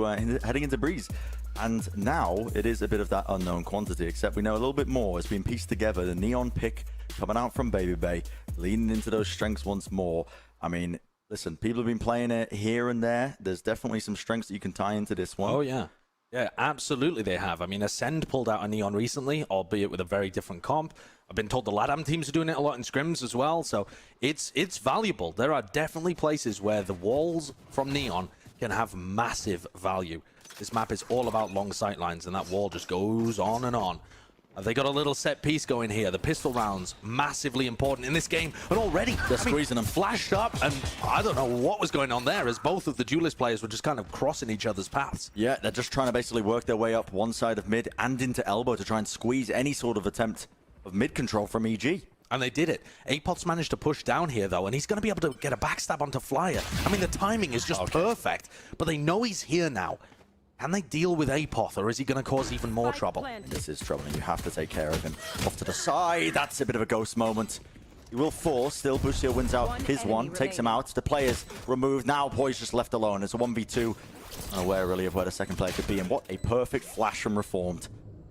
heading into Breeze. And now it is a bit of that unknown quantity, except we know a little bit more has been pieced together. The Neon pick coming out from Baby Bay, leaning into those strengths once more. I mean, listen, people have been playing it here and there. There's definitely some strengths that you can tie into this one. Oh, yeah. Yeah, absolutely they have. I mean, Ascend pulled out a Neon recently, albeit with a very different comp. I've been told the LATAM teams are doing it a lot in scrims as well, so it's valuable. There are definitely places where the walls from Neon can have massive value. This map is all about long sight lines, and that wall just goes on and on. They got a little set piece going here. The pistol rounds, massively important in this game. And already, they're squeezing them. Flashed up, and I don't know what was going on there, as both of the duelist players were just kind of crossing each other's paths. Yeah, they're just trying to basically work their way up one side of mid and into elbow to try and squeeze any sort of attempt of mid control from EG. And they did it. Apot's managed to push down here, though, and he's going to be able to get a backstab onto Flyer. I mean, the timing is just perfect, but they know he's here now. Can they deal with Apoth, or is he going to cause even more trouble? This is trouble, and you have to take care of him. Off to the side, that's a bit of a ghost moment. He will force, still Busio wins out his one, takes him out. The player's removed, now Poise just left alone. It's a 1v2. Unaware really of where the second player could be, and what a perfect flash from Reformed.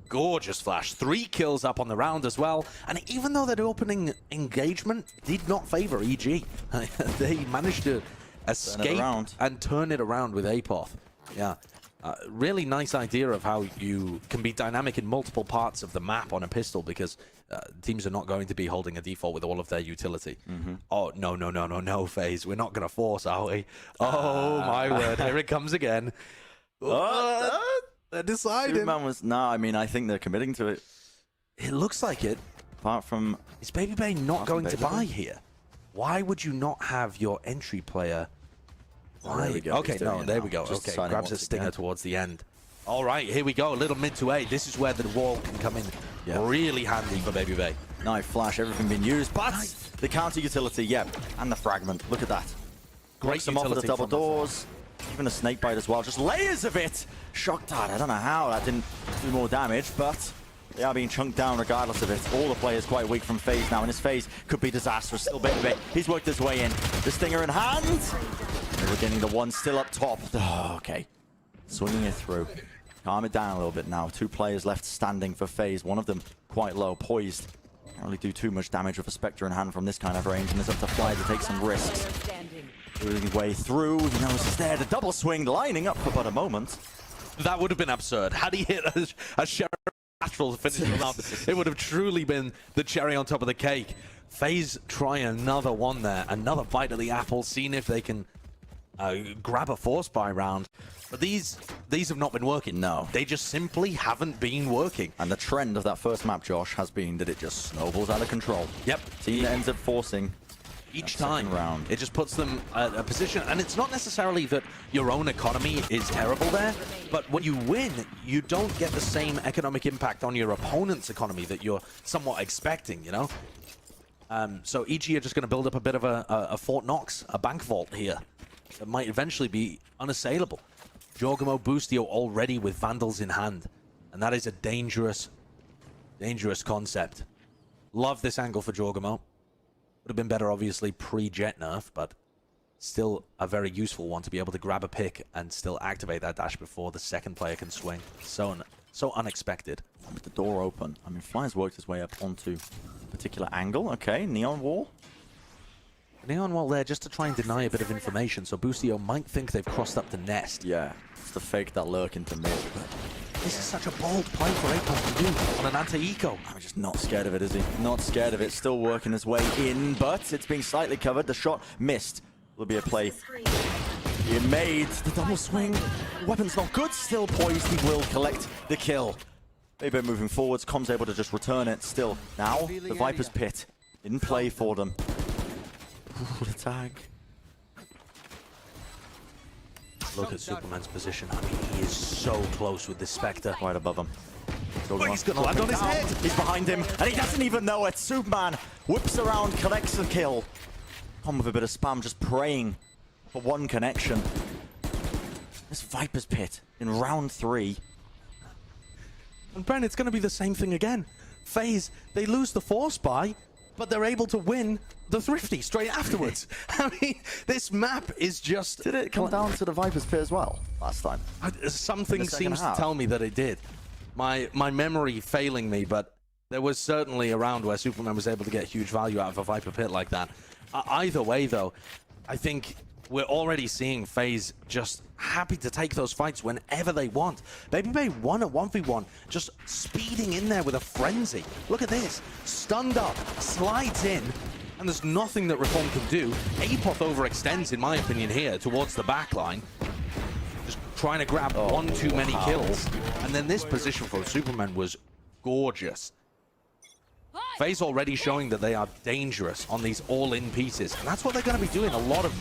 Gorgeous flash. 3 kills up on the round as well. And even though that opening engagement did not favor EG, they managed to escape and turn it around with Apoth. Yeah. Really nice idea of how you can be dynamic in multiple parts of the map on a pistol, because teams are not going to be holding a default with all of their utility. Oh, no, FaZe. We're not going to force, are we? Oh, my word. Here it comes again. They're deciding. Superman was... No, I mean, I think they're committing to it. It looks like it. Apart from... Is Baby Bay not going to buy here? Why would you not have your entry player... Right. Okay, no, there we go. Okay, grabs a stinger towards the end. All right, here we go. A little mid to A. This is where the wall can come in really handy for Baby Bay. Knife flash, everything being used, but the counter utility, and the fragment. Look at that. Great some off of the double doors. Even a snake bite as well. Just layers of it. Shock dart. I don't know how that didn't do more damage, but they are being chunked down regardless of it. All the players quite weak from FaZe now, and his FaZe could be disastrous. Still bit. He's worked his way in. The stinger in hand. We're getting the one still up top. Oh, okay. Swinging it through. Calm it down a little bit now. 2 players left standing for FaZe. One of them quite low, poised. Can't really do too much damage with a Spectre in hand from this kind of range, and it's up to Fly to take some risks. Moving his way through. He knows he's there. The double swing lining up for but a moment. That would have been absurd. Had he hit a Sheriff natural to finish the round, it would have truly been the cherry on top of the cake. FaZe try another one there. Another bite of the apple, seeing if they can grab a force buy round. But these have not been working. No. They just simply haven't been working. And the trend of that first map, Josh, has been that it just snowballs out of control. Yep. Team that ends up forcing each time round. It just puts them at a position, and it's not necessarily that your own economy is terrible there, but when you win, you don't get the same economic impact on your opponent's economy that you're somewhat expecting, you know? So EG are just going to build up a bit of a Fort Knox, a bank vault here that might eventually be unassailable. Jorgamo Boostio already with Vandals in hand, and that is a dangerous concept. Love this angle for Jorgamo. Would have been better, obviously, pre-jet nerf, but still a very useful one to be able to grab a pick and still activate that dash before the second player can swing. So unexpected. With the door open, I mean, Fly's worked his way up onto a particular angle. Okay, Neon Wall. Neon Wall there just to try and deny a bit of information, so Boostio might think they've crossed up the nest. Yeah, it's to fake that lurk into mid. This is such a bold play for Apos to do on an anti-eco. I'm just not scared of it, is he? Not scared of it. Still working his way in, but it's being slightly covered. The shot missed. Will be a play. He made the double swing. Weapon's not good. Still poised. He will collect the kill. Baby moving forwards. Com's able to just return it. Still, now the Viper's Pit in play for them. Ooh, the tag. Look at Superman's position. I mean, he is so close with this Spectre. Right above him. Oh, he's going to land on his head. He's behind him, and he doesn't even know it. Superman whips around, collects the kill. Come with a bit of spam, just praying for one connection. This Viper's Pit in round 3. And Brent, it's going to be the same thing again. FaZe, they lose the force buy, but they're able to win the Thrifty straight afterwards. I mean, this map is just... Did it come down to the Viper's Pit as well last time? Something seems to tell me that it did. My memory failing me, but there was certainly a round where Superman was able to get huge value out of a Viper Pit like that. Either way, though, I think we're already seeing FaZe just happy to take those fights whenever they want. Baby won a 1v1, just speeding in there with a frenzy. Look at this. Stunned up, slides in, and there's nothing that Reform can do. Apoth overextends, in my opinion, here towards the back line. Just trying to grab one too many kills. And then this position for Superman was gorgeous. FaZe already showing that they are dangerous on these all-in pieces. And that's what they're going to be doing a lot of.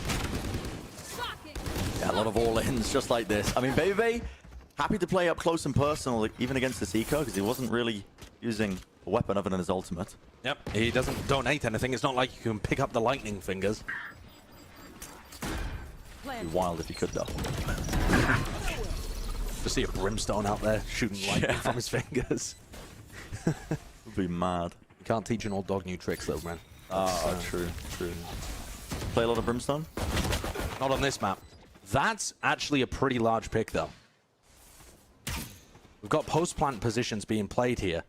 Yeah, a lot of all-ins just like this. I mean, Baby happy to play up close and personal, even against this eco, because he wasn't really using a weapon other than his ultimate. Yep, he doesn't donate anything. It's not like you can pick up the lightning fingers. It'd be wild if he could, though. Just see a Brimstone out there shooting lightning from his fingers. Would be mad. You can't teach an old dog new tricks, though, man. Oh, true. Play a lot of Brimstone? Not on this map. That's actually a pretty large pick, though. We've got post-plant positions being played here.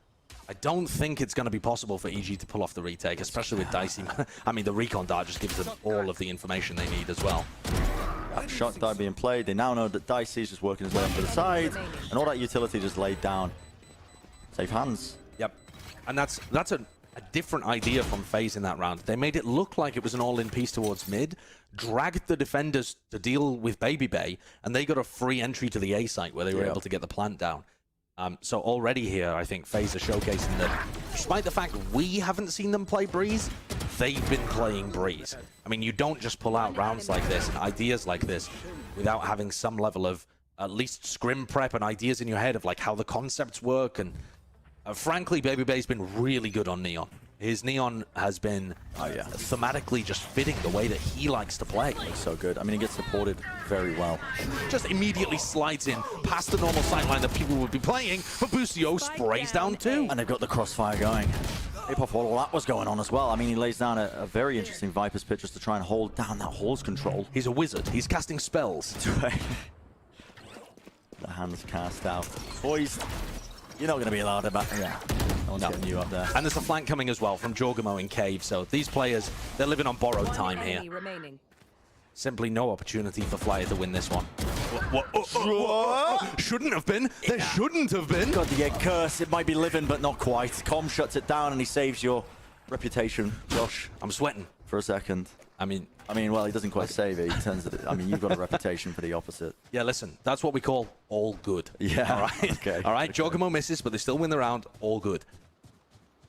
I don't think it's going to be possible for EG to pull off the retake, especially with Dicey. I mean, the recon dart just gives them all of the information they need as well. Shot dart being played. They now know that Dicey is just working his way up to the side, and all that utility just laid down. Safe hands. Yep. And that's a different idea from FaZe in that round. They made it look like it was an all-in piece towards mid, dragged the defenders to deal with Baby Bay, and they got a free entry to the A site where they were able to get the plant down. So already here, I think FaZe are showcasing that despite the fact we haven't seen them play Breeze, they've been playing Breeze. I mean, you don't just pull out rounds like this and ideas like this without having some level of at least scrim prep and ideas in your head of like how the concepts work. And frankly, Baby Bay's been really good on Neon. His Neon has been thematically just fitting the way that he likes to play. So good. I mean, he gets supported very well. Just immediately slides in past the normal sightline that people would be playing, but Busio sprays down too. And they've got the crossfire going. Apoth, all that was going on as well. I mean, he lays down a very interesting Viper's Pit just to try and hold down that Hall's control. He's a wizard. He's casting spells. The hands cast out. Boys, you're not going to be allowed about... Yeah. No one's getting you up there. And there's a flank coming as well from Jorgamo in Cave, so these players, they're living on borrowed time here. Simply no opportunity for Flyer to win this one. Shouldn't have been. There shouldn't have been. Got the egg curse. It might be living, but not quite. Com shuts it down and he saves your reputation, Josh. I'm sweating. For a second. I mean, well, he doesn't quite save it. He turns it. I mean, you've got a reputation for the opposite. Yeah, listen, that's what we call all good. Yeah. All right. Okay. All right. Jorgamo misses, but they still win the round. All good.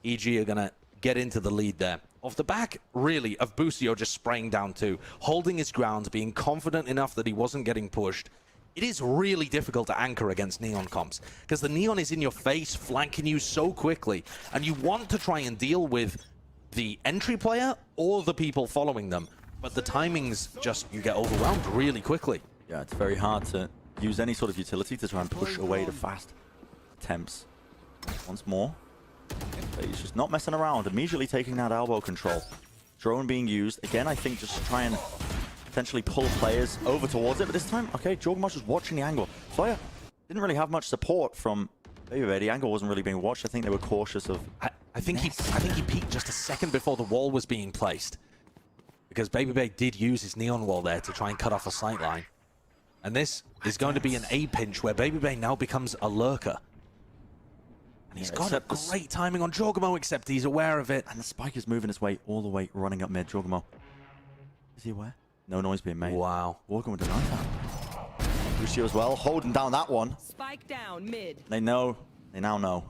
EG are gonna get into the lead there. Off the back, really, of Busio just spraying down too, holding his ground, being confident enough that he wasn't getting pushed. It is really difficult to anchor against Neon comps because the Neon is in your face, flanking you so quickly, and you want to try and deal with the entry player or the people following them, but the timings just, you get overwhelmed really quickly. Yeah, it's very hard to use any sort of utility to try and push away the fast attempts. Once more. But he's just not messing around, immediately taking that elbow control. Drone being used. Again, I think just to try and potentially pull players over towards it. But this time, okay, Jorgamo just watching the angle. Flyer didn't really have much support from Baby Bay. The angle wasn't really being watched. I think they were cautious of... I think he peeked just a second before the wall was being placed. Because Baby Bay did use his Neon wall there to try and cut off a sight line. And this is going to be an A pinch where Baby Bay now becomes a lurker. And he's got a great timing on Jorgamo, except he's aware of it. And the spike is moving its way all the way, running up mid. Jorgamo. Is he aware? No noise being made. Wow. Walking deny that. Lucio as well, holding down that one. Spike down mid. They now know.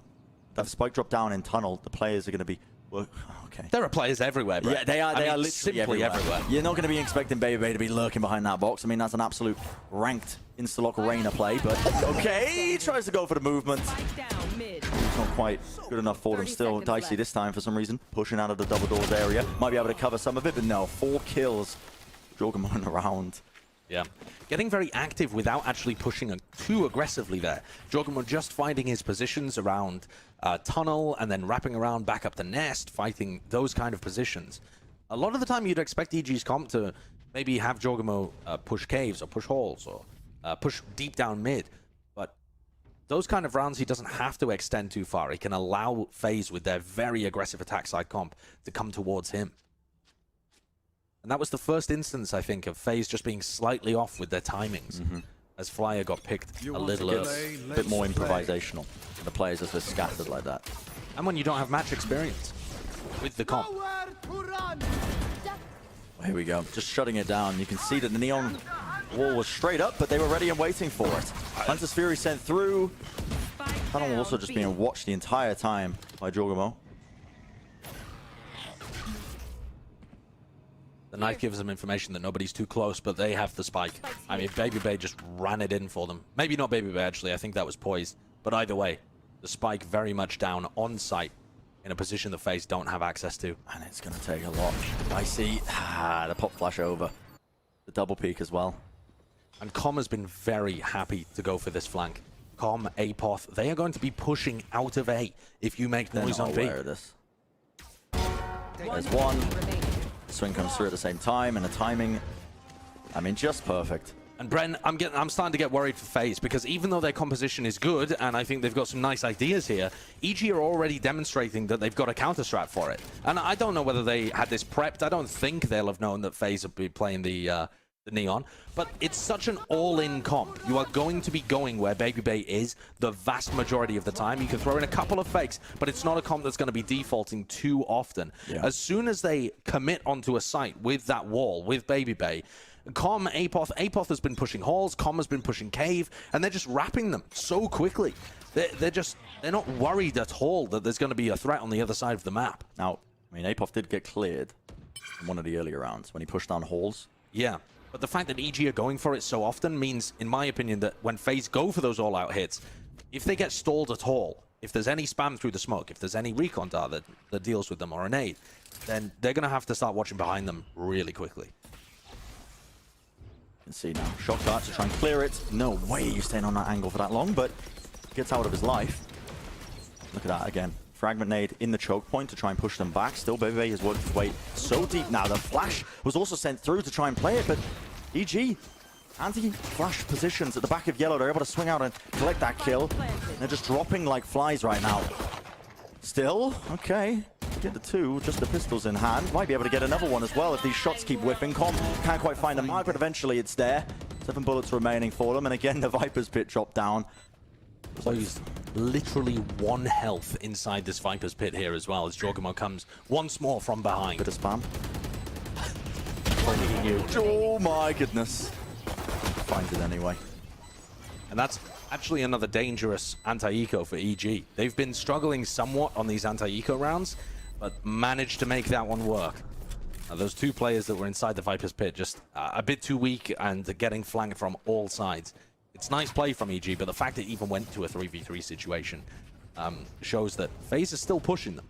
That spike drop down in tunnel, the players are going to be... Well, okay. There are players everywhere, bro. Yeah, they are literally simply everywhere. You're not going to be expecting Baby Bay to be lurking behind that box. I mean, that's an absolute ranked Instalock Arena play, but okay, he tries to go for the movement. It's not quite good enough for them still. Dicey this time for some reason, pushing out of the double doors area. Might be able to cover some of it, but no, 4 kills. Jorgamo in the round. Yeah, getting very active without actually pushing too aggressively there. Jorgamo just finding his positions around tunnel and then wrapping around back up the nest, fighting those kind of positions. A lot of the time you'd expect EG's comp to maybe have Jorgamo push caves or push halls or push deep down mid, but those kind of rounds he doesn't have to extend too far. He can allow FaZe with their very aggressive attack side comp to come towards him. And that was the first instance, I think, of FaZe just being slightly off with their timings, as Flyer got picked a little early. A bit more improvisational. The players are just scattered like that. And when you don't have match experience with the comp. Here we go, just shutting it down. You can see that the Neon wall was straight up, but they were ready and waiting for it. Hunter's Fury sent through. Tunnel was also just being watched the entire time by Jorgamo. The knife gives them information that nobody's too close, but they have the spike. I mean, Baby Bay just ran it in for them. Maybe not Baby Bay, actually. I think that was poised. But either way, the spike very much down on site in a position the FaZe don't have access to. And it's going to take a lot. I see the pop flash over. The double peek as well. And Com has been very happy to go for this flank. Com, Apoth, they are going to be pushing out of A if you make noise on B. They're not aware of this. There's one. Swing comes through at the same time, and the timing, I mean, just perfect. And Bren, I'm starting to get worried for FaZe, because even though their composition is good, and I think they've got some nice ideas here, EG are already demonstrating that they've got a counter strat for it. And I don't know whether they had this prepped. I don't think they'll have known that FaZe would be playing the Neon, but it's such an all-in comp. You are going to be going where Baby Bay is the vast majority of the time. You can throw in a couple of fakes, but it's not a comp that's going to be defaulting too often. Yeah. As soon as they commit onto a site with that wall, with Baby Bay, Com, Apoth has been pushing halls, Com has been pushing cave, and they're just wrapping them so quickly. They're not worried at all that there's going to be a threat on the other side of the map. Now, I mean, Apoth did get cleared in one of the earlier rounds when he pushed down halls. Yeah. But the fact that EG are going for it so often means, in my opinion, that when FaZe go for those all-out hits, if they get stalled at all, if there's any spam through the smoke, if there's any recon dart that deals with them or a nade, then they're going to have to start watching behind them really quickly. You can see now, shock dart to try and clear it. No way he's staying on that angle for that long, but gets out of his life. Look at that again. Fragment nade in the choke point to try and push them back. Still, Baby Bay has worked his way so deep now. The flash was also sent through to try and play it, but EG, anti-flash positions at the back of yellow. They're able to swing out and collect that kill. They're just dropping like flies right now. Still, okay. Get the two, just the pistols in hand. Might be able to get another one as well if these shots keep whiffing. Com can't quite find the mark, but eventually it's there. 7 bullets remaining for them, and again, the Viper's pit dropped down. So he's literally 1 health inside this Viper's pit here as well, as Jorgamo comes once more from behind. Bit of spam. Only he knew. Oh my goodness. Finds it anyway. And that's actually another dangerous anti-eco for EG. They've been struggling somewhat on these anti-eco rounds, but managed to make that one work. Now, those 2 players that were inside the Viper's pit just a bit too weak and getting flanked from all sides. It's nice play from EG, but the fact it even went to a 3v3 situation shows that FaZe is still pushing them.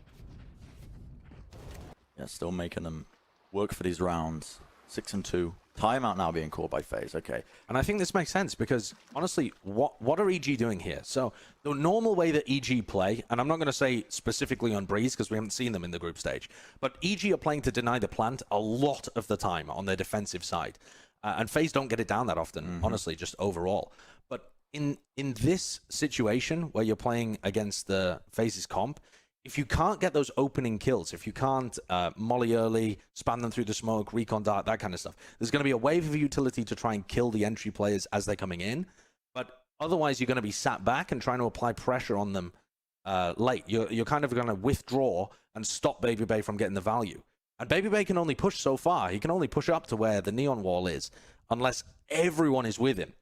Yeah, still making them work for these rounds. 6 and 2. Timeout now being called by FaZe, okay. And I think this makes sense because, honestly, what are EG doing here? So, the normal way that EG play, and I'm not going to say specifically on Breeze because we haven't seen them in the group stage, but EG are playing to deny the plant a lot of the time on their defensive side. And FaZe don't get it down that often, honestly, just overall. But in this situation where you're playing against the FaZe's comp, if you can't get those opening kills, if you can't molly early, spam them through the smoke, recon dart, that kind of stuff, there's going to be a wave of utility to try and kill the entry players as they're coming in. But otherwise, you're going to be sat back and trying to apply pressure on them late. You're kind of going to withdraw and stop Baby Bay from getting the value. And Baby Bay can only push so far. He can only push up to where the Neon wall is unless everyone is with him.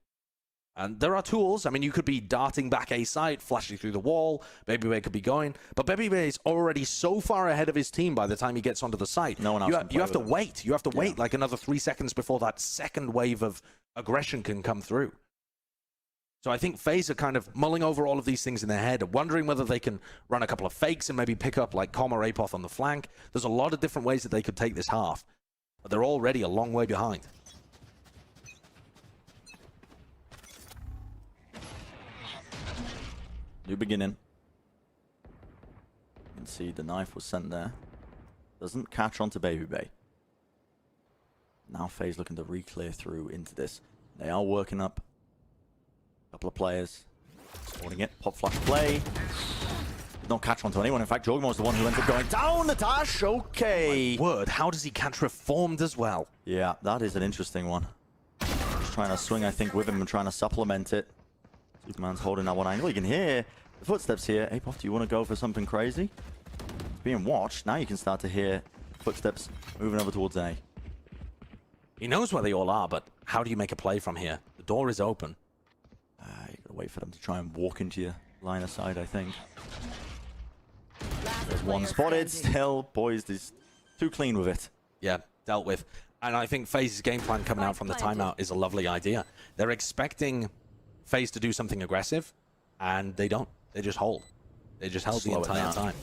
And there are tools. I mean, you could be darting back a side, flashing through the wall. Baby Bay could be going. But Baby Bay is already so far ahead of his team by the time he gets onto the site. No one else you have to wait. You have to wait like another 3 seconds before that second wave of aggression can come through. So I think FaZe are kind of mulling over all of these things in their head, wondering whether they can run a couple of fakes and maybe pick up like Com or Apoth on the flank. There's a lot of different ways that they could take this half, but they're already a long way behind. New beginning. You can see the knife was sent there. Doesn't catch onto Baby Bay. Now FaZe looking to re-clear through into this. They are working up. A couple of players. Supporting it. Pop flash play. Did not catch onto anyone. In fact, Jorgmo was the one who ended up going down the dash. Okay. Oh my word, how does he catch Reformed as well? Yeah, that is an interesting one. Just trying to swing, I think, with him and trying to supplement it. Superman's holding that one angle. You can hear the footsteps here. Apoth, do you want to go for something crazy? It's being watched. Now you can start to hear footsteps moving over towards A. He knows where they all are, but how do you make a play from here? The door is open. You gotta wait for them to try and walk into your line of sight, I think. There's one spotted. Still, boys, is too clean with it. Yeah, dealt with. And I think FaZe's game plan coming out from the timeout is a lovely idea. They're expecting FaZe to do something aggressive, and they don't. They just hold. They just held the entire time.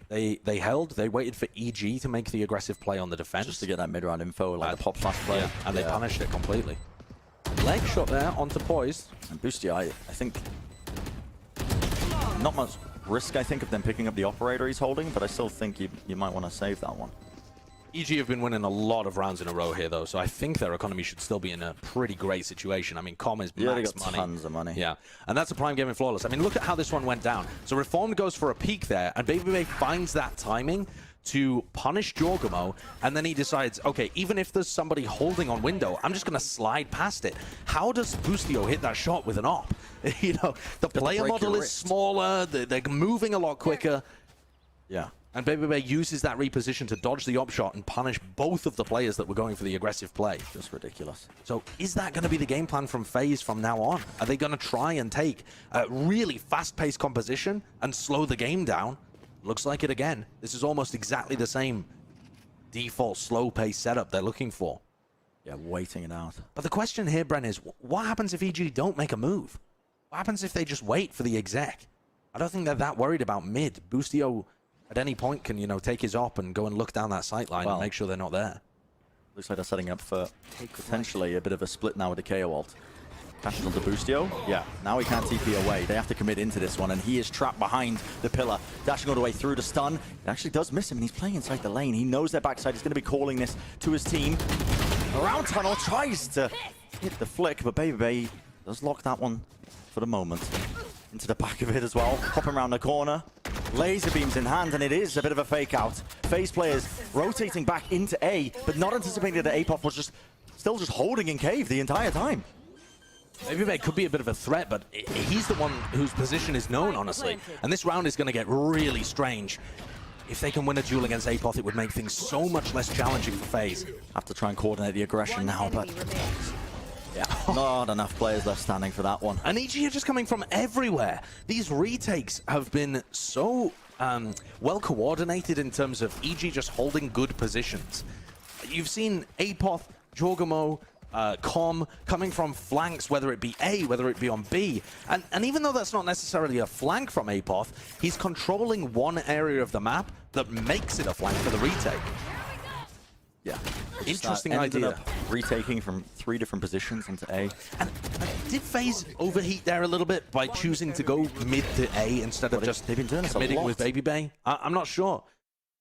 They held. They waited for EG to make the aggressive play on the defense. Just to get that mid-round info, like the pop flash play. Yeah, and they punished it completely. Leg shot there onto Poised. And Boosty, I think... Not much risk, I think, of them picking up the operator he's holding, but I still think you might want to save that one. EG have been winning a lot of rounds in a row here, though, so I think their economy should still be in a pretty great situation. I mean, Com is max they got money. Tons of money. Yeah, and that's a prime game in Flawless. I mean, look at how this one went down. So Reformed goes for a peek there, and Baby Bay finds that timing to punish Jorgmo, and then he decides, okay, even if there's somebody holding on window, I'm just going to slide past it. How does Boostio hit that shot with an op? You know, the player model is smaller, they're moving a lot quicker. Yeah. And Baby Bay uses that reposition to dodge the op shot and punish both of the players that were going for the aggressive play. Just ridiculous. So is that going to be the game plan from FaZe from now on? Are they going to try and take a really fast-paced composition and slow the game down? Looks like it again. This is almost exactly the same default slow-paced setup they're looking for. Yeah, waiting it out. But the question here, Bren, is what happens if EG don't make a move? What happens if they just wait for the exec? I don't think they're that worried about mid. Boostio at any point can, you know, take his op and go and look down that sight line and make sure they're not there. Looks like they're setting up for potentially a bit of a split now with the KO ult. Catches onto Boostio. Yeah, now he can't TP away. They have to commit into this one, and he is trapped behind the pillar. Dashing all the way through the stun. It actually does miss him, and he's playing inside the lane. He knows their backside. He's going to be calling this to his team. Around tunnel, tries to hit the flick, but Baby Bay does lock that one for the moment. Into the back of it as well. Hopping around the corner. Laser beams in hand, and it is a bit of a fake out. FaZe players rotating back into A, but not anticipating that Apoth was still just holding in cave the entire time. Baby Bay could be a bit of a threat, but he's the one whose position is known, honestly. And this round is going to get really strange. If they can win a duel against Apoth, it would make things so much less challenging for FaZe. Have to try and coordinate the aggression now, but yeah, not enough players left standing for that one. And EG are just coming from everywhere. These retakes have been so well coordinated in terms of EG just holding good positions. You've seen Apoth, Jorgmo, Com coming from flanks, whether it be A, whether it be on B. And even though that's not necessarily a flank from Apoth, he's controlling one area of the map that makes it a flank for the retake. Yeah. Interesting idea. Retaking from 3 different positions into A. And did FaZe overheat there a little bit by choosing to go mid to A instead of just they've been doing this a committing lot with Baby Bay? I'm not sure.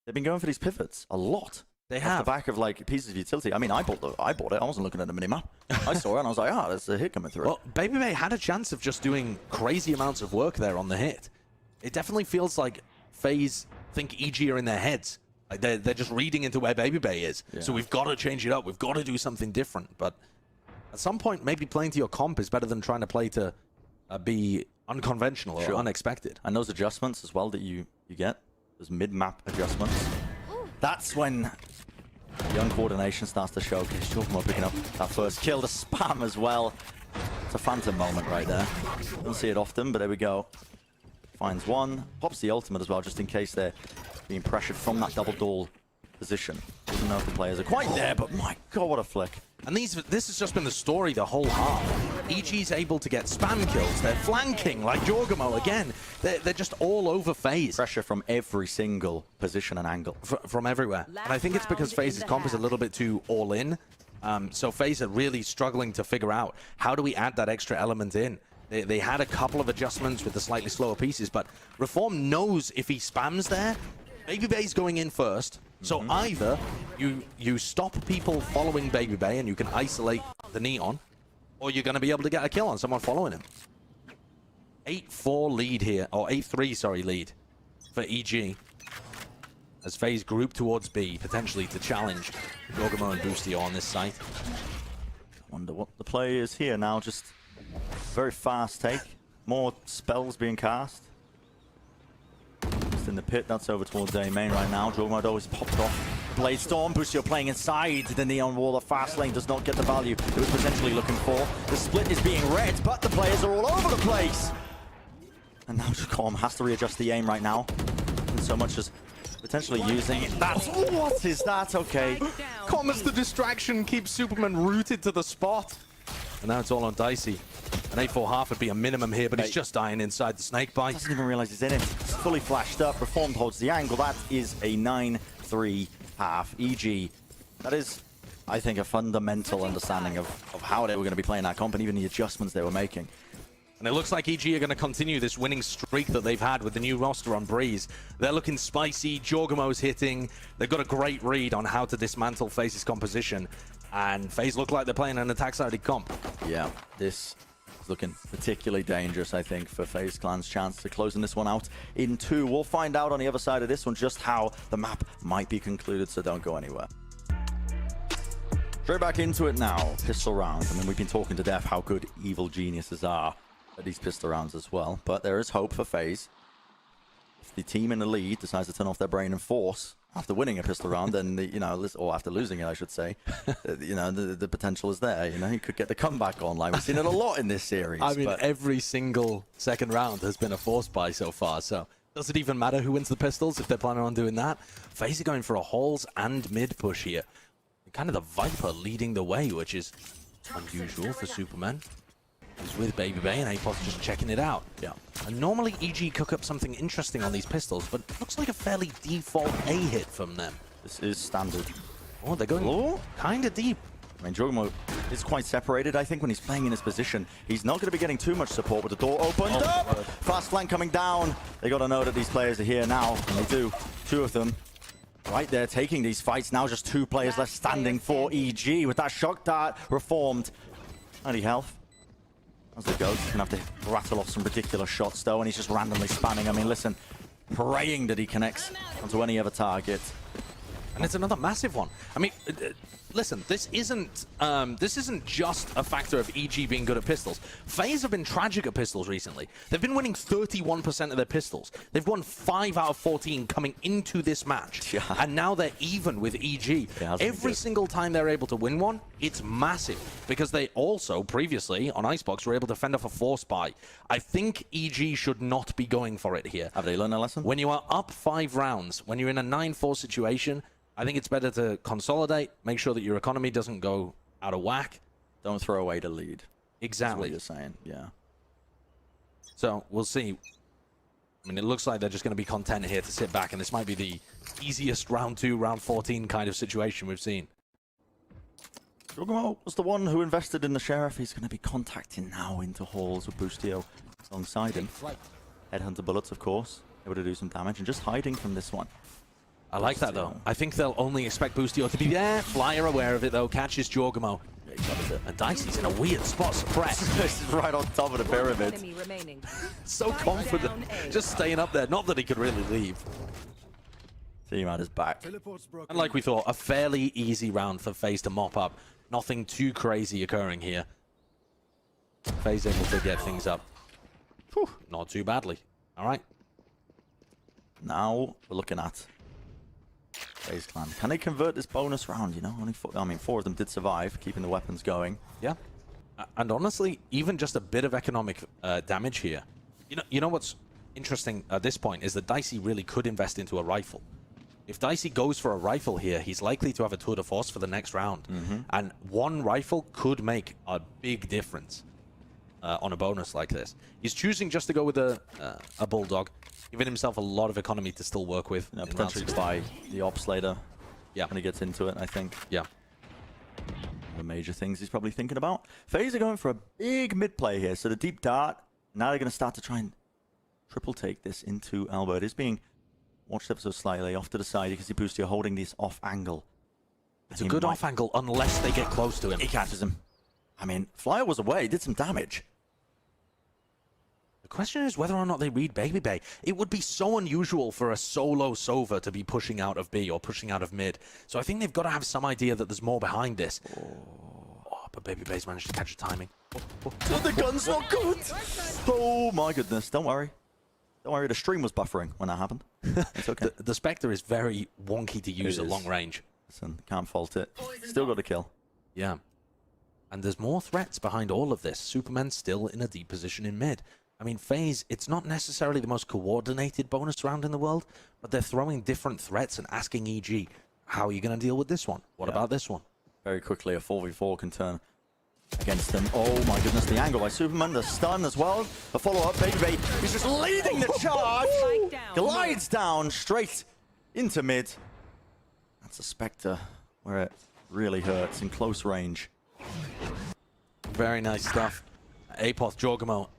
They've been going for these pivots a lot. They Off have. the back of like pieces of utility. I mean, I bought it. I wasn't looking at the minimap. I saw it and I was like, ah, there's a hit coming through. Well, Baby Bay had a chance of just doing crazy amounts of work there on the hit. It definitely feels like FaZe think EG are in their heads. Like they're just reading into where Baby Bay is. Yeah. So we've got to change it up. We've got to do something different. But at some point, maybe playing to your comp is better than trying to play to be unconventional or unexpected. And those adjustments as well that you get, those mid-map adjustments, that's when young coordination starts to show. Because Jorgmo picking up that first kill, the spam as well. It's a phantom moment right there. Don't see it often, but there we go. Finds one, pops the ultimate as well, just in case they're being pressured from that double door position. Doesn't know if the players are quite there, but my god, what a flick. And this has just been the story the whole half. EG's able to get spam kills. They're flanking like Jorgmo again. They're just all over FaZe. Pressure from every single position and angle. From everywhere. And I think it's because FaZe's comp is a little bit too all-in. So FaZe are really struggling to figure out how do we add that extra element in. They had a couple of adjustments with the slightly slower pieces, but Reform knows if he spams there, Baby Bay's going in first. So either you stop people following Baby Bay and you can isolate the Neon, or you're going to be able to get a kill on someone following him. 8-4 lead here, or 8-3, sorry, lead for EG. As FaZe group towards B, potentially to challenge Jorgamo and Boostio on this site. I wonder what the play is here now. Just very fast take. More spells being cast. Just in the pit, that's over towards A main right now. Jorgamo always popped off. Blade Storm, Boostio playing inside the Neon wall. The fast lane does not get the value it was potentially looking for. The split is being read, but the players are all over the place. And now Calm has to readjust the aim right now. And so much as potentially using it. What is that? Okay. Calm as the distraction keeps Superman rooted to the spot. And now it's all on Dicey. An 8-4 half would be a minimum here, but he's just dying inside the snake bite. Doesn't even realize he's in it. It's fully flashed up. Reformed holds the angle. That is a 9-3 half. EG. That is, I think, a fundamental understanding of how they were going to be playing that comp and even the adjustments they were making. And it looks like EG are going to continue this winning streak that they've had with the new roster on Breeze. They're looking spicy. Jorgamo's hitting. They've got a great read on how to dismantle FaZe's composition. And FaZe look like they're playing an attack-sided comp. Yeah, this is looking particularly dangerous, I think, for FaZe Clan's chance to closing this one out in 2. We'll find out on the other side of this one just how the map might be concluded, so don't go anywhere. Straight back into it now. Pistol rounds. I mean, we've been talking to death how good evil geniuses are at these pistol rounds as well, but there is hope for FaZe. If the team in the lead decides to turn off their brain and force after winning a pistol round, then or after losing it, I should say, the potential is there. You could get the comeback on. Like we've seen it a lot in this series. I mean, every single second round has been a force buy so far. So does it even matter who wins the pistols if they're planning on doing that? FaZe are going for a halls and mid push here. Kind of the Viper leading the way, which is unusual for Superman. He's with Baby Bay and Apos just checking it out. Yeah. And normally EG cook up something interesting on these pistols, but looks like a fairly default A hit from them. This is standard. Oh, they're going kind of deep. I mean, Jorgamo is quite separated, I think, when he's playing in his position. He's not going to be getting too much support with the door opened up. Fast flank coming down. They got to know that these players are here now, and they do. 2 of them right there taking these fights. Now just 2 players left standing for EG with that shock dart Reformed. 90 health. As it goes, he's going to have to rattle off some ridiculous shots, though, and he's just randomly spamming. I mean, listen, praying that he connects onto any other target. And it's another massive one. I mean, listen, this isn't just a factor of EG being good at pistols. FaZe have been tragic at pistols recently. They've been winning 31% of their pistols. They've won 5 out of 14 coming into this match. Yeah. And now they're even with EG. Every single time they're able to win one, it's massive. Because they also, previously, on Icebox, were able to fend off a force buy. I think EG should not be going for it here. Have they learned a lesson? When you are up 5 rounds, when you're in a 9-4 situation, I think it's better to consolidate, make sure that your economy doesn't go out of whack. Don't throw away the lead. Exactly. That's what you're saying, yeah. So we'll see. I mean, it looks like they're just going to be content here to sit back, and this might be the easiest round 2, round 14 kind of situation we've seen. Jorgamo was the one who invested in the Sheriff. He's going to be contacting now into halls with Boostio alongside him. Headhunter bullets, of course, able to do some damage, and just hiding from this one. I like that, though. I think they'll only expect Boostio to be there. Flyer aware of it, though. Catches Jorgamo. Yeah, he covers it. And Dicey's in a weird spot, suppressed. This is right on top of the pyramid. So confident. Just staying up there. Not that he could really leave. Team at his back. And like we thought, a fairly easy round for FaZe to mop up. Nothing too crazy occurring here. FaZe able to get things up. Whew, not too badly. All right. Now we're looking at FaZe Clan. Can they convert this bonus round? Only 4 of them did survive, keeping the weapons going. Yeah. And honestly, even just a bit of economic damage here. You know what's interesting at this point is that Dicey really could invest into a rifle. If Dicey goes for a rifle here, he's likely to have a tour de force for the next round. And one rifle could make a big difference on a bonus like this. He's choosing just to go with a Bulldog, giving himself a lot of economy to still work with. Potentially buy the Ops later when he gets into it, I think. Yeah. the major things he's probably thinking about. FaZe are going for a big mid play here. So the deep dart, now they're going to start to try and triple take this into Albert. It's being watched ever so slightly off to the side. You can see Boosty holding this off angle. It's a good off angle unless they get close to him. He catches him. I mean, Flyer was away, did some damage. The question is whether or not they read Baby Bay. It would be so unusual for a solo Sova to be pushing out of B or pushing out of mid. So I think they've got to have some idea that there's more behind this. Oh, but Baby Bay's managed to catch the timing. Oh, the gun's not good. Oh my goodness, don't worry. Don't worry, the stream was buffering when that happened. It's okay. The Spectre is very wonky to use at long range. Listen, can't fault it. Still got a kill. Yeah. And there's more threats behind all of this. Superman's still in a deep position in mid. I mean, FaZe, it's not necessarily the most coordinated bonus round in the world, but they're throwing different threats and asking EG, how are you going to deal with this one? What about this one? Very quickly, a 4v4 can turn against them. Oh my goodness, the angle by Superman, the stun as well. The follow-up, Baby Bay, he's just leading the charge. Glides down straight into mid. That's a Spectre where it really hurts in close range. Very nice stuff. Apoth Jorgamo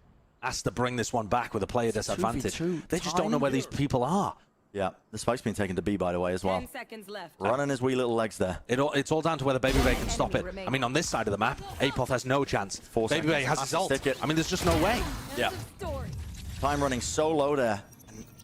has to bring this one back with a player disadvantage. They just don't know where these people are. Yeah, the spike's been taken to B, by the way, as well. 10 seconds left. Running his wee little legs there. It's all down to whether Baby Bay can stop it. I mean, on this side of the map, Apoth has no chance. Baby Bay has his ult. I mean, there's just no way. Yeah. Time running so low there.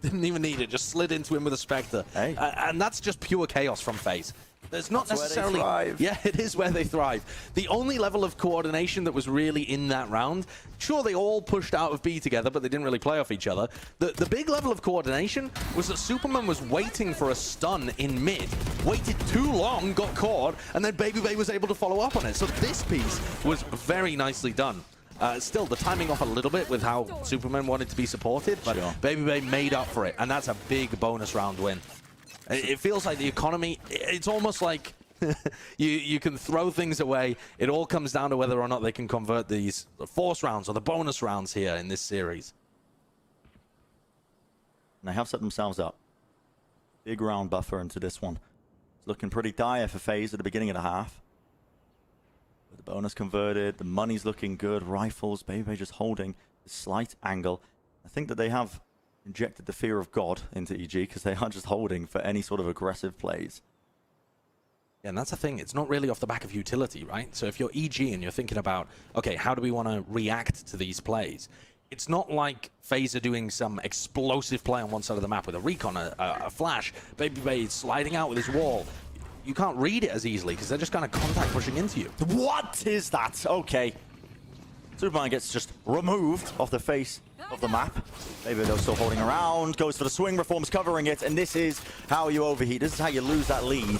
Didn't even need it, just slid into him with a Spectre. Hey. And that's just pure chaos from FaZe. There's not That's necessarily... where they thrive. Yeah, it is where they thrive. The only level of coordination that was really in that round, sure, they all pushed out of B together, but they didn't really play off each other. The big level of coordination was that Superman was waiting for a stun in mid, waited too long, got caught, and then Baby Bay was able to follow up on it. So this piece was very nicely done. Still, the timing off a little bit with how Superman wanted to be supported, but Sure. Baby Bay made up for it, and that's a big bonus round win. It feels like the economy, it's almost like you can throw things away. It all comes down to whether or not they can convert these force rounds or the bonus rounds here in this series. And they have set themselves up. Big round buffer into this one. It's looking pretty dire for FaZe at the beginning of the half. With the bonus converted, the money's looking good. Rifles, Baby Bay just holding a slight angle. I think that they have injected the fear of God into EG because they are just holding for any sort of aggressive plays. Yeah, and that's the thing. It's not really off the back of utility, right? So if you're EG and you're thinking about, okay, how do we want to react to these plays? It's not like FaZe are doing some explosive play on one side of the map with a recon, a flash. Baby Bay sliding out with his wall. You can't read it as easily because they're just kind of contact pushing into you. What is that? Okay. Superman gets just removed off the face of the map. Baby Bay's still holding around, goes for the swing, Reform's covering it, and this is how you overheat. This is how you lose that lead.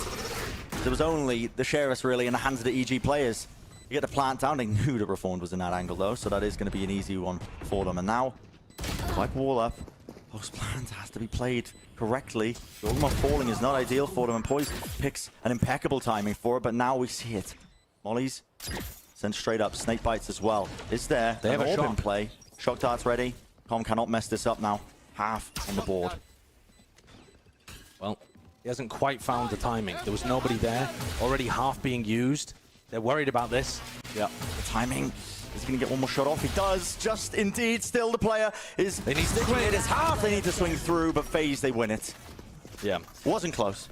There was only the Sheriffs really in the hands of the EG players. You get the plant down. They knew that Reformed was in that angle though, so that is going to be an easy one for them. And now, wipe wall up. Post plant has to be played correctly. Dogma falling is not ideal for them, and Poise picks an impeccable timing for it, but now we see it. Molly's sent straight up. Snake bites as well. It's there. They have a orb in shock. play. Shock dart's ready. Com cannot mess this up now. Half on the board. Well, he hasn't quite found the timing. There was nobody there. Already half being used. They're worried about this. Yeah, the timing. Is he going to get one more shot off? He does. Just indeed. Still the player is They need to sticking swing. it. It's half they need to swing through, but FaZe, they win it. Yeah. Wasn't close.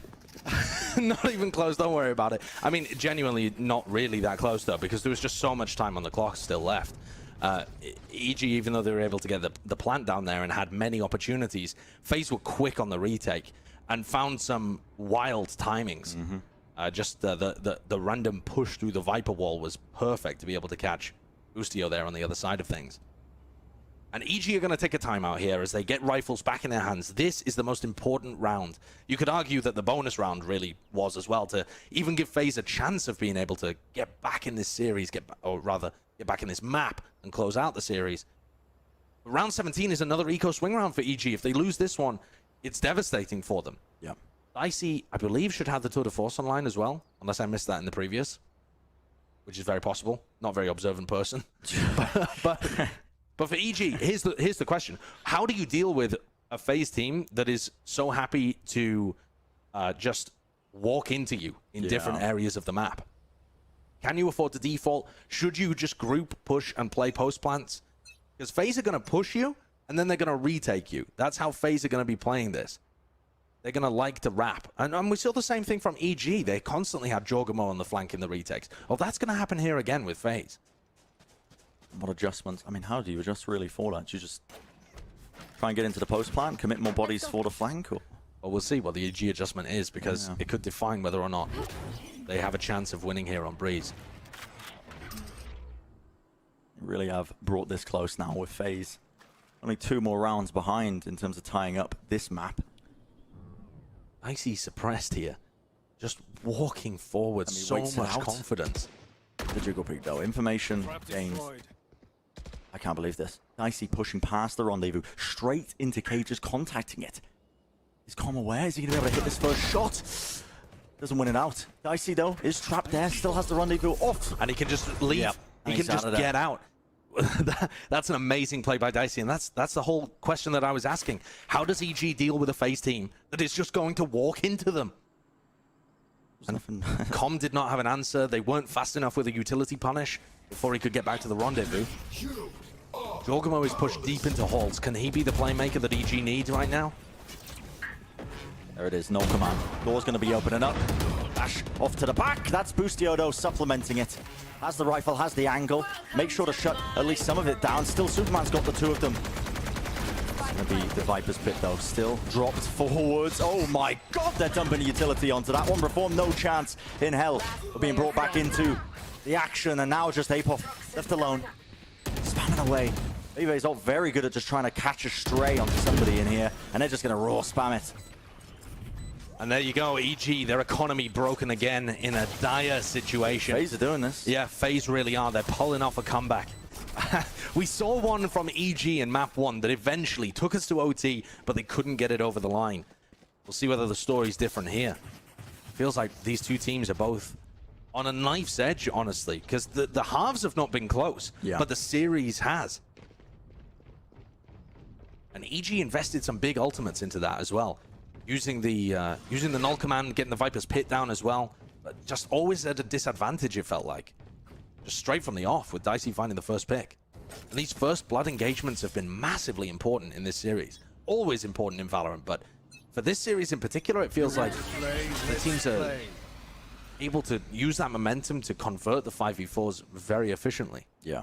Not even close, don't worry about it. I mean, genuinely not really that close though, because there was just so much time on the clock still left. EG, even though they were able to get the plant down there and had many opportunities, FaZe were quick on the retake and found some wild timings. Just the random push through the Viper wall was perfect to be able to catch Ustio there on the other side of things. And EG are going to take a timeout here as they get rifles back in their hands. This is the most important round. You could argue that the bonus round really was as well, to even give FaZe a chance of being able to get back in this series, or rather, get back in this map and close out the series. Round 17 is another eco swing round for EG. If they lose this one, it's devastating for them. Yeah. Icy, I believe, should have the Tour de Force online as well, unless I missed that in the previous, which is very possible. Not a very observant person. But for EG, here's the question. How do you deal with a FaZe team that is so happy to just walk into you in different areas of the map? Can you afford to default? Should you just group, push, and play post plants? Because FaZe are going to push you, and then they're going to retake you. That's how FaZe are going to be playing this. They're going to like to wrap. And we saw the same thing from EG. They constantly had Jorgamo on the flank in the retakes. Well, that's going to happen here again with FaZe. What adjustments? I mean, how do you adjust really for that? Do you just try and get into the post plant, commit more bodies for the flank? Or? Well, we'll see what the EG adjustment is, because it could define whether or not they have a chance of winning here on Breeze. They really have brought this close now with FaZe. Only 2 more rounds behind in terms of tying up this map. Icy suppressed here. Just walking forward, so much confidence. The jiggle peak though, information gains. I can't believe this. Dicey pushing past the rendezvous, straight into Cage's, contacting it. Is Com aware? Is he going to be able to hit this first shot? Doesn't win it out. Dicey though is trapped there, still has the rendezvous off. And he can just leave. Yep. He can just get out. That's an amazing play by Dicey, and that's the whole question that I was asking. How does EG deal with a FaZe team that is just going to walk into them? And Com did not have an answer. They weren't fast enough with a utility punish before he could get back to the rendezvous. Jorgamo is pushed deep into halls. Can he be the playmaker that EG needs right now? There it is, no command. Door's going to be opening up. Dash off to the back. That's Boostio though, supplementing it. Has the rifle, has the angle. Make sure to shut at least some of it down. Still, Superman's got the 2 of them. It's going to be the Viper's pit though. Still dropped forwards. Oh my god, they're dumping a utility onto that one. Reform, no chance in hell of being brought back into the action. And now just Apoff left alone. Spamming away. Vive's not very good at just trying to catch a stray onto somebody in here. And they're just going to raw spam it. And there you go, EG, their economy broken again in a dire situation. FaZe are doing this. Yeah, FaZe really are. They're pulling off a comeback. We saw one from EG in map 1 that eventually took us to OT, but they couldn't get it over the line. We'll see whether the story's different here. Feels like these two teams are both on a knife's edge, honestly, because the halves have not been close, but the series has. And EG invested some big ultimates into that as well. Using the null command, getting the Viper's pit down as well. But just always at a disadvantage, it felt like. Just straight from the off, with Dicey finding the first pick. And these first blood engagements have been massively important in this series. Always important in Valorant, but for this series in particular, it feels like the teams are able to use that momentum to convert the 5v4s very efficiently. Yeah.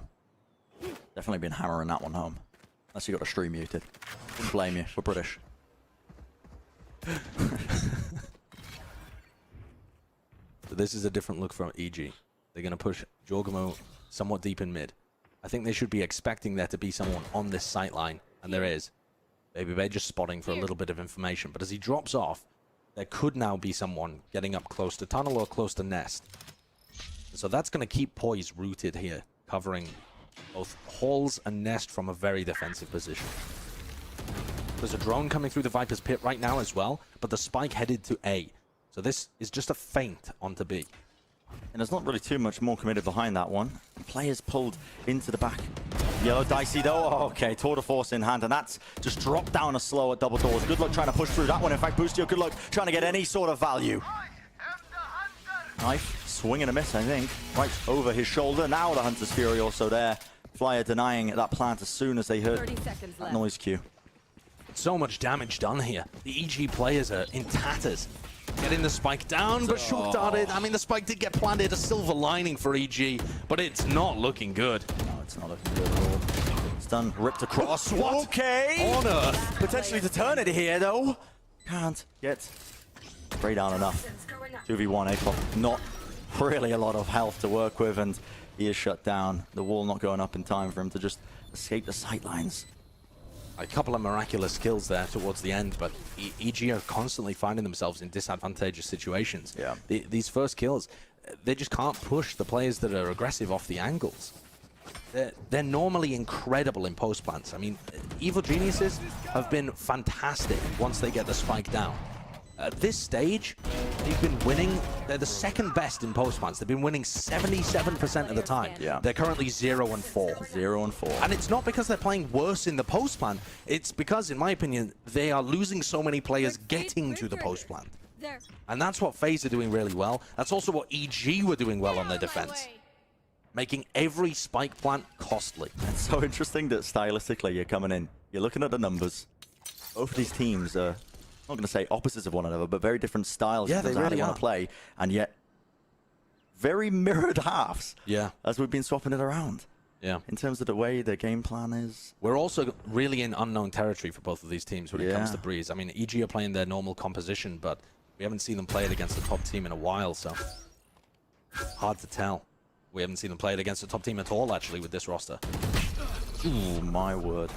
Definitely been hammering that one home. Unless you got a stream muted. Wouldn't blame you, we're British. So this is a different look from EG. They're going to push Jorgamo somewhat deep in mid. I think they should be expecting there to be someone on this sight line, and there is. Maybe they're just spotting for a little bit of information, but as he drops off, there could now be someone getting up close to tunnel or close to nest. So that's going to keep Poise rooted here, covering both halls and nest from a very defensive position. There's a drone coming through the Viper's pit right now as well, but the spike headed to A. So this is just a feint onto B. And there's not really too much more committed behind that one. Players pulled into the back. Yellow Dicey though, okay, tour de force in hand, and that's just dropped down a slow at double doors. Good luck trying to push through that one. In fact, Boostio, good luck trying to get any sort of value. Knife, swing and a miss, I think. Right over his shoulder. Now the Hunter's Fury also there. Flyer denying that plant as soon as they heard that noise cue. So much damage done here. The EG players are in tatters. Getting the spike down, but short darted. I mean, the spike did get planted. A silver lining for EG, but it's not looking good. No, it's not looking good at all. It's done, ripped across. What? Okay. On Earth. Potentially to turn it here, though. Can't get spray down enough. 2v1, Apoff. Not really a lot of health to work with, and he is shut down. The wall not going up in time for him to just escape the sightlines. A couple of miraculous kills there towards the end, but EG are constantly finding themselves in disadvantageous situations. Yeah. These first kills, they just can't push the players that are aggressive off the angles. They're normally incredible in post plants. I mean, Evil Geniuses have been fantastic once they get the spike down. At this stage, they've been winning. They're the second best in post plants. They've been winning 77% of the time. Yeah. They're currently 0-4. 0-4. And it's not because they're playing worse in the post plant. It's because, in my opinion, they are losing so many players getting to the post plant. And that's what FaZe are doing really well. That's also what EG were doing well on their defense. Making every spike plant costly. It's so interesting that stylistically you're coming in, you're looking at the numbers. Both of these teams are, I'm not going to say opposites of one another, but very different styles Yeah, in terms they of how really want are. to play, and yet very mirrored halves. Yeah. As we've been swapping it around. Yeah. In terms of the way the game plan is. We're also really in unknown territory for both of these teams when it comes Yeah. to Breeze. I mean, EG are playing their normal composition, but we haven't seen them play it against the top team in a while, so hard to tell. We haven't seen them play it against the top team at all, actually, with this roster. Ooh, my word.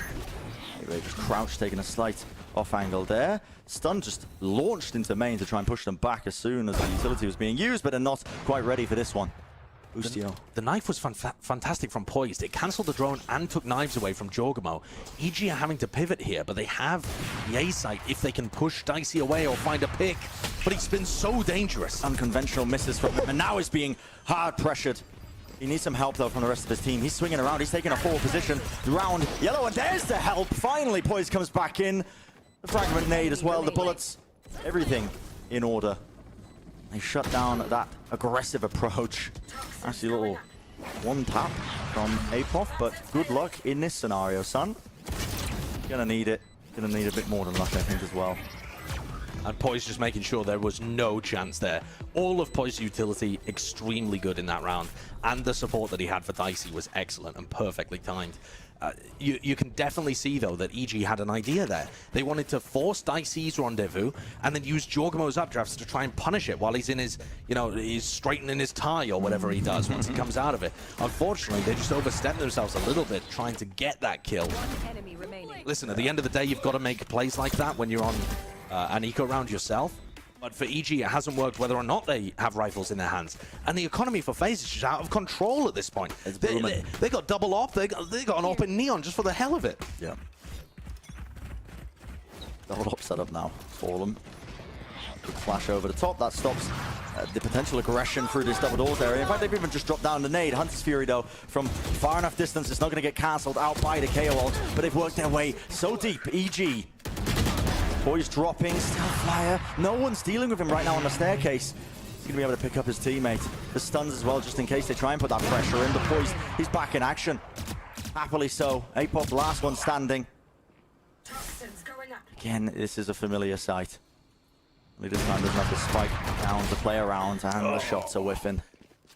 Anyway, just Crouch taking a slight off angle there. Stun just launched into main to try and push them back as soon as the utility was being used, but they're not quite ready for this one. Boostio. The knife was fantastic from Poised. It cancelled the drone and took knives away from Jorgamo. EG are having to pivot here, but they have the A site if they can push Dicey away or find a pick. But he's been so dangerous. Unconventional misses from him, and now is being hard pressured. He needs some help, though, from the rest of his team. He's swinging around. He's taking a forward position. Round yellow, and there's the help. Finally, Poise comes back in. The fragment nade as well. The bullets, everything in order. They shut down that aggressive approach. Actually, a little one tap from Apoth, but good luck in this scenario, son. Gonna need it. Gonna need a bit more than luck, I think, as well. And Poise just making sure there was no chance there. All of Poise's utility extremely good in that round. And the support that he had for Dicey was excellent and perfectly timed. You can definitely see, though, that EG had an idea there. They wanted to force Dicey's rendezvous and then use Jorgamo's updrafts to try and punish it while he's in his, you know, he's straightening his tie or whatever he does once he comes out of it. Unfortunately, they just overstepped themselves a little bit trying to get that kill. Listen, at the end of the day, you've got to make plays like that when you're on an eco round yourself. But for EG, it hasn't worked whether or not they have rifles in their hands. And the economy for FaZe is just out of control at this point. They got double op, they got an op in Neon just for the hell of it. Yeah. Double op setup now for them. Good flash over the top. That stops the potential aggression through this double doors area. In fact, they've even just dropped down the nade. Hunter's Fury, though, from far enough distance, it's not going to get cancelled out by the KO ult, but they've worked their way so deep. EG. Poise dropping, still flyer. No one's dealing with him right now on the staircase. He's going to be able to pick up his teammate. The stuns as well, just in case they try and put that pressure in. But Poise, he's back in action. Happily so. Apop, last one standing. Again, this is a familiar sight. Only this time doesn't have the spike down to play around, and the shots are whiffing.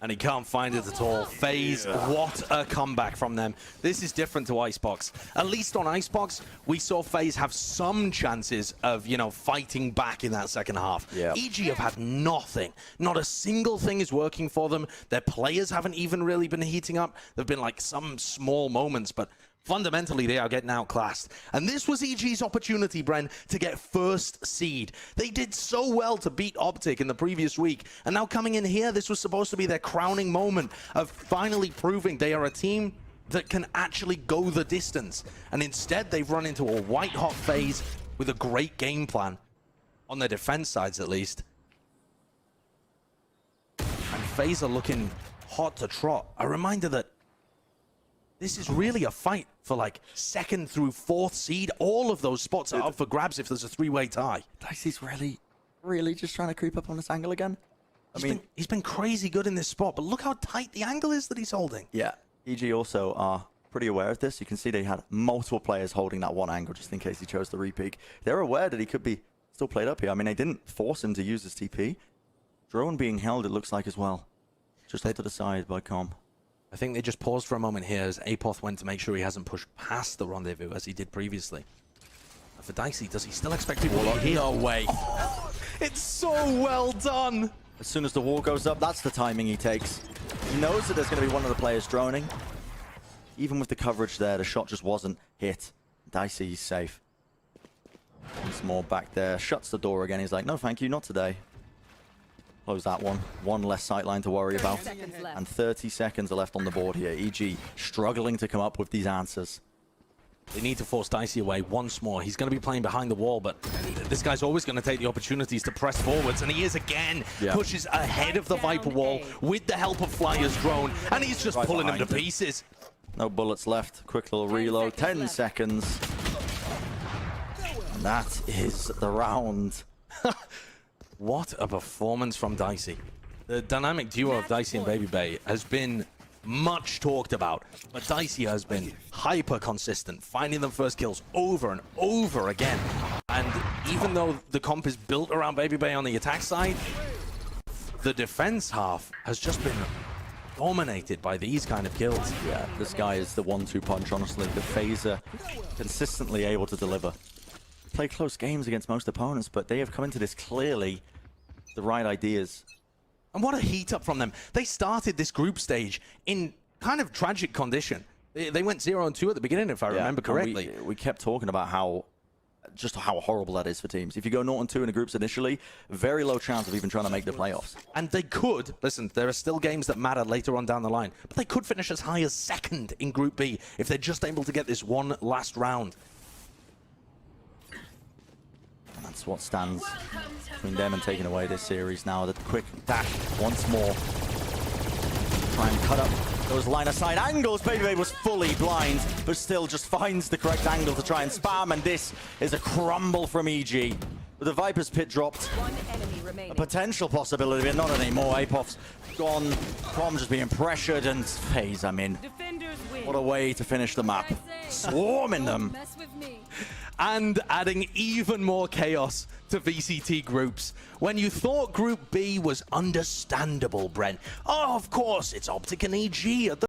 And he can't find it at all. FaZe, what a comeback from them. This is different to Icebox. At least on Icebox, we saw FaZe have some chances of, you know, fighting back in that second half. Yep. EG have had nothing. Not a single thing is working for them. Their players haven't even really been heating up. There have been like some small moments, but fundamentally, they are getting outclassed. And this was EG's opportunity, Bren, to get first seed. They did so well to beat Optic in the previous week. And now coming in here, this was supposed to be their crowning moment of finally proving they are a team that can actually go the distance. And instead, they've run into a white-hot FaZe with a great game plan. On their defense sides, at least. And FaZe are looking hot to trot. A reminder that this is really a fight for like 2nd through 4th seed. All of those spots are up for grabs if there's a 3-way tie. Dicey's really just trying to creep up on this angle again. He's been crazy good in this spot, but look how tight the angle is that he's holding. Yeah, EG also are pretty aware of this. You can see they had multiple players holding that one angle just in case he chose the re-peek. They're aware that he could be still played up here. I mean, they didn't force him to use his TP. Drone being held, it looks like, as well. Just off to the side by Com. I think they just paused for a moment here as Apoth went to make sure he hasn't pushed past the rendezvous as he did previously. For Dicey, does he still expect people to here? No way. Oh, it's so well done. As soon as the wall goes up, that's the timing he takes. He knows that there's going to be one of the players droning. Even with the coverage there, the shot just wasn't hit. Dicey, he's safe. Once more back there, shuts the door again. He's like, no, thank you, not today. Close that one. One less sightline to worry about. And 30 seconds are left on the board here. EG struggling to come up with these answers. They need to force Dicey away once more. He's going to be playing behind the wall, but this guy's always going to take the opportunities to press forwards, and he is again. Yeah. Pushes ahead of the Viper wall with the help of Flyer's drone, and he's just Right pulling him to behind it. pieces. No bullets left. Quick little reload. 10 seconds. And that is the round. What a performance from Dicey. The dynamic duo of Dicey and Baby Bay has been much talked about, but Dicey has been hyper consistent, finding them first kills over and over again. And even though the comp is built around Baby Bay on the attack side, the defense half has just been dominated by these kind of kills. Yeah, this guy is the 1-2 punch, honestly. The FaZe are consistently able to deliver. Play close games against most opponents, but they have come into this clearly the right ideas. And what a heat up from them. They started this group stage in kind of tragic condition. They went 0-2 at the beginning, if I remember correctly. We kept talking about how horrible that is for teams. If you go 0-2 in the groups initially, very low chance of even trying to make the playoffs. And they could, listen, there are still games that matter later on down the line, but they could finish as high as second in Group B if they're just able to get this one last round. And that's what stands between them and taking away this series now. The quick dash once more. Try and cut up those line of sight angles. Baby Bay was fully blind, but still just finds the correct angle to try and spam. And this is a crumble from EG. With the Viper's pit dropped. One enemy remaining. A potential possibility, but not anymore. Apof's gone. Prom just being pressured, and FaZe, I'm in. Defenders win. What a way to finish the map. Swarming them. Mess with me. And adding even more chaos to VCT groups. When you thought Group B was understandable, Brent, oh, of course, it's Optic and EG at the